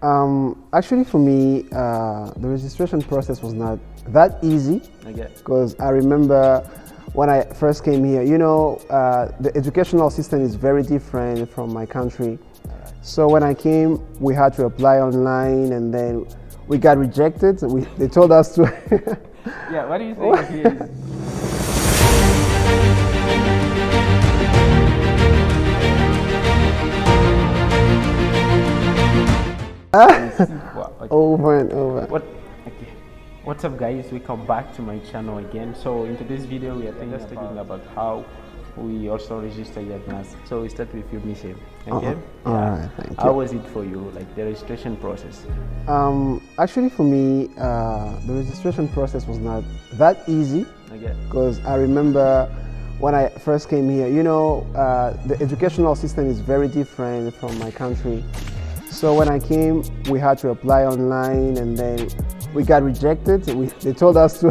Actually, for me, the registration process was not that easy. Okay. Because I remember when I first came here, the educational system is very different from my country. So when I came, we had to apply online, and then we got rejected. And they told us to. Yeah. What do you think here is? Over and over. What's up, guys? Welcome back to my channel again. So in today's video we are talking about how we also register your Nust. So we start with you, Michelle. Okay. Alright, thank you. How was it for you, like the registration process? Actually, for me, the registration process was not that easy. Okay. Because I remember when I first came here, the educational system is very different from my country. So when I came, we had to apply online, and then we got rejected. And they told us to.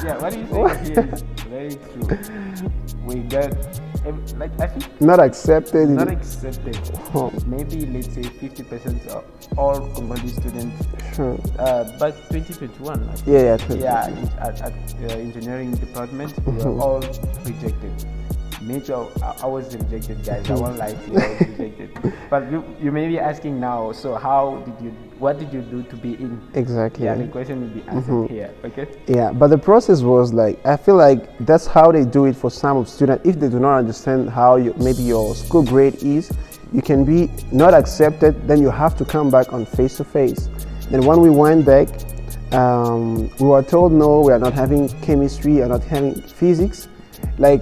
Yeah, what do you think here is very true? We got, I think, not accepted. Not accepted. Maybe let's say 50% of all Congolese students. Sure. But 2021. Yeah. At engineering department, we were all rejected. Maybe I was rejected, guys. I won't lie to you, I was rejected. But you may be asking now, so what did you do to be in? Exactly. Yeah, the question will be answered here, okay? Yeah, but the process was like, I feel like that's how they do it for some students. If they do not understand how maybe your school grade is, you can be not accepted, then you have to come back on face-to-face. Then when we went back, we were told, no, we are not having chemistry, we are not having physics. Like,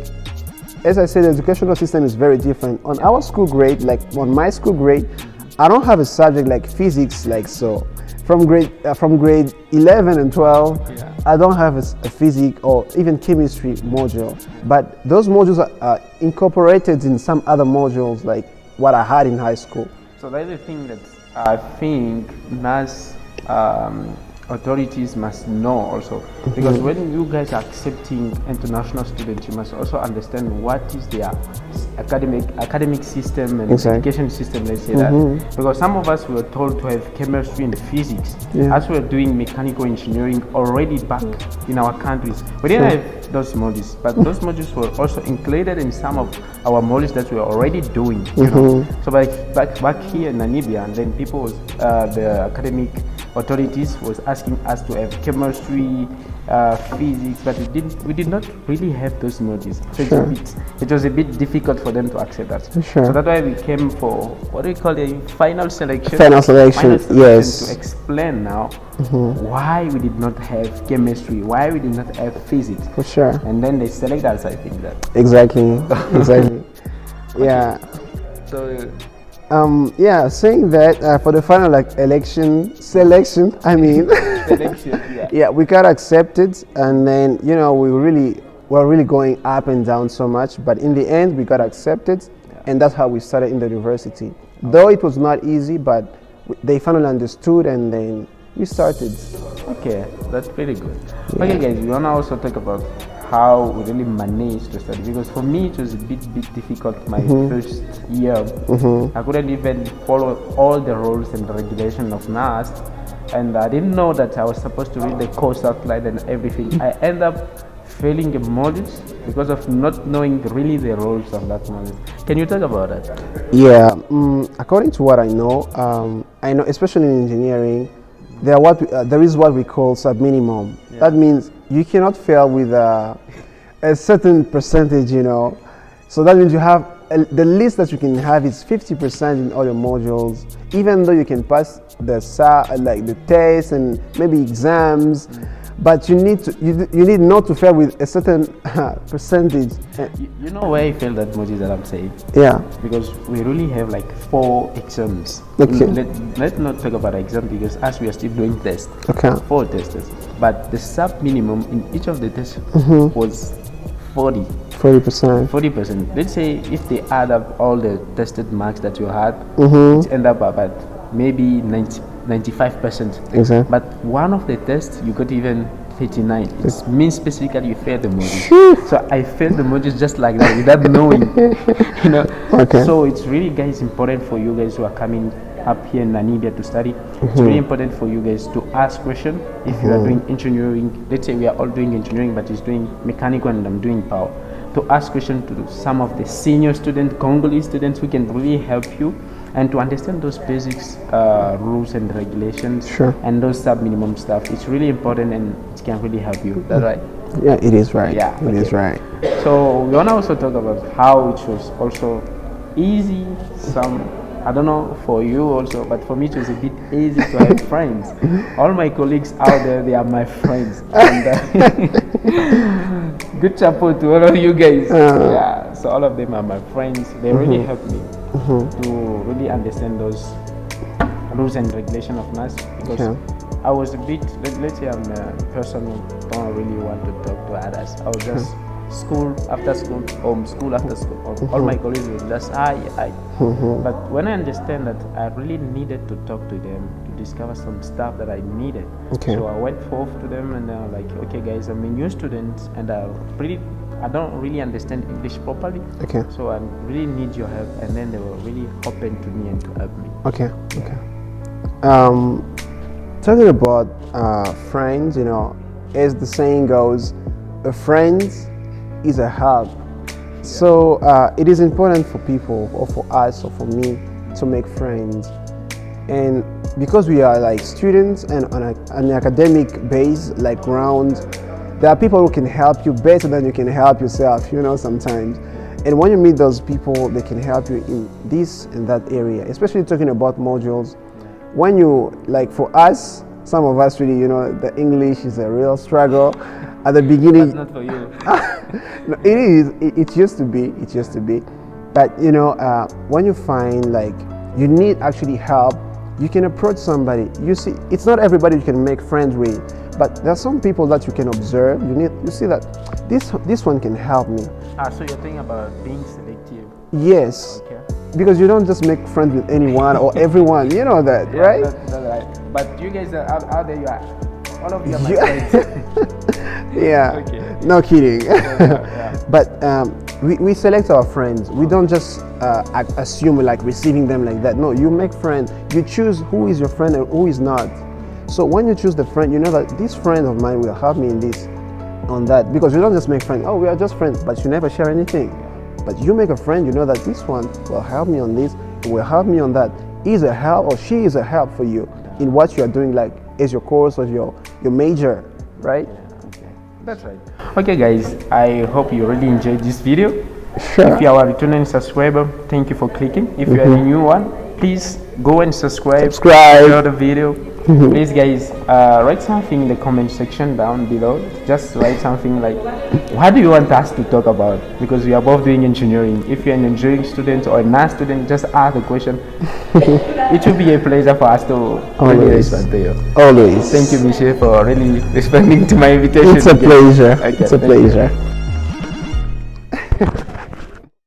as I said, the educational system is very different. On our school grade, like on my school grade, I don't have a subject like physics, like so. From grade 11 and 12, yeah. I don't have a physics or even chemistry module. But those modules are incorporated in some other modules, like what I had in high school. So that's the thing that I think NAS authorities must know also, because when you guys are accepting international students, you must also understand what is their academic system and education system, let's say that. Because some of us were told to have chemistry and physics, as we were doing mechanical engineering already back in our countries. We didn't have those modules, but those modules were also included in some of our modules that we were already doing. So back here in Namibia, and then people, the academic authorities was asking us to have chemistry, physics, but we did not really have those modules. So it was a bit difficult for them to accept that. So that's why we came for what do we call a final selection. Yes. To explain now why we did not have chemistry, why we did not have physics. For sure. And then they select us, I think that. Exactly. Yeah. So. Saying that for the final selection, yeah, we got accepted, and then we were really going up and down so much, but in the end we got accepted, and that's how we started in the university. Though it was not easy, but they finally understood, and then we started. Okay, that's pretty good. Okay, guys, we wanna also talk about how we really managed to study, because for me it was a bit difficult my first year. I couldn't even follow all the rules and regulations of Nust, and I didn't know that I was supposed to read the course outline and everything. I ended up failing the modules because of not knowing really the rules of that module. Can you talk about that? Yeah, according to what I know, especially in engineering, there is what we call sub-minimum. That means you cannot fail with a certain percentage, So that means you have the least that you can have is 50% in all your modules, even though you can pass the tests and maybe exams. But you need not to fail with a certain percentage. You know why I failed that module that I'm saying? Yeah. Because we really have like 4 exams. Okay. Let's not talk about exam, because as we are still doing tests. Okay. 4 tests. But the sub minimum in each of the tests was 40%. 40%. Let's say if they add up all the tested marks that you had, it end up about maybe 95%. Exactly. But one of the tests you got even 39. It means specifically you failed the module. So I failed the modules just like that without knowing. Okay. So it's really, guys, important for you guys who are coming up here in Namibia to study, it's really important for you guys to ask questions. If you are doing engineering, let's say we are all doing engineering, but he's doing mechanical and I'm doing power, to ask questions to some of the senior students, Congolese students who can really help you, and to understand those basics, rules and regulations, and those sub-minimum stuff. It's really important and it can really help you. That's right. Yeah, it is right. Yeah, it is right. So we want to also talk about how it was also easy. I don't know for you also, but for me it was a bit easy to have friends. All my colleagues out there, they are my friends. And, good chapeau to all of you guys. Yeah, so all of them are my friends. They really helped me to really understand those rules and regulation of Nust, because I was a bit, let's say I'm a person who don't really want to talk to others. I was just school after school, home, school after school. All my colleagues were just hi. But when I understand that I really needed to talk to them to discover some stuff that I needed, so I went forth to them and they were like, okay guys, I'm a new student and I don't really understand English properly, so I really need your help. And then they were really open to me and to help me. Talking about friends, as the saying goes, a friend is a help. So it is important for people, or for us, or for me, to make friends. And because we are like students and on an academic base, like ground, there are people who can help you better than you can help yourself, sometimes. And when you meet those people, they can help you in this and that area, especially talking about modules. When you, like for us, some of us really, the English is a real struggle. At the beginning, that's not for you. No, it is. It used to be. It used to be. But when you find like you need actually help, you can approach somebody. You see, it's not everybody you can make friends with, but there are some people that you can observe. You see that this one can help me. So you're thinking about being selective. Yes. Because you don't just make friends with anyone or everyone. You know that, right? That's right. But you guys are out there. You are. All of you are my friends. Yeah. No kidding. But we select our friends. We don't just assume like receiving them like that. No, you make friends. You choose who is your friend and who is not. So when you choose the friend, you know that this friend of mine will help me in this, on that. Because you don't just make friends. Oh, we are just friends, but you never share anything. But you make a friend, you know that this one will help me on this, will help me on that. He's a help or she is a help for you in what you are doing, like as your course or your major, right? That's right. Okay guys, I hope you really enjoyed this video. If you are a returning subscriber, thank you for clicking. If you are a new one, please go and subscribe. Share the video. Please guys, write something in the comment section down below. Just write something like, what do you want us to talk about? Because we are both doing engineering. If you're an engineering student or a Nust student, just ask the question. It will be a pleasure for us to really respond to you. Always. Thank you, Michelle, for really responding to my invitation. It's a pleasure. It's a pleasure.